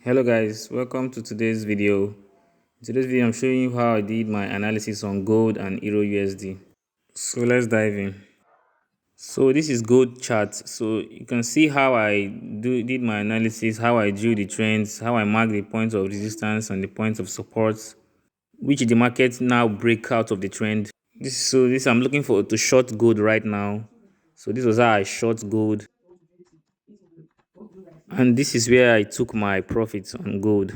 Hello guys, welcome to today's video. In today's video I'm showing you how I did my analysis on gold and Eurusd. So let's dive in. So this is gold chart. So you can see how I did my analysis, how I drew the trends, how I mark the points of resistance and the points of support, which the market now break out of the trend. This I'm looking for to short gold right now. So this was how I short gold, and this is where I took my profits on gold.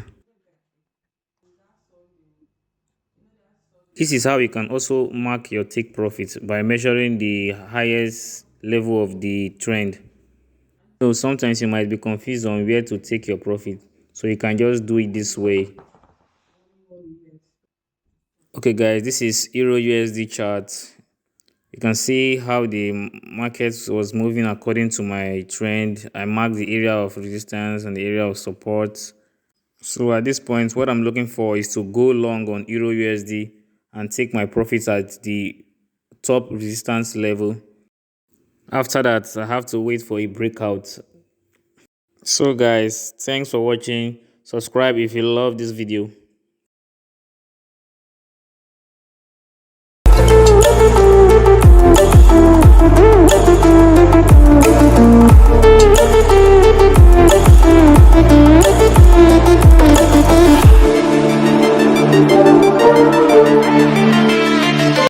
This is how you can also mark your take profit by measuring the highest level of the trend. So sometimes you might be confused on where to take your profit. So you can just do it this way. Okay guys, this is EURUSD chart. You can see how the market was moving according to my trend. I marked the area of resistance and the area of support. So at this point, what I'm looking for is to go long on EURUSD and take my profits at the top resistance level. After that, I have to wait for a breakout. So guys, thanks for watching. Subscribe if you love this video.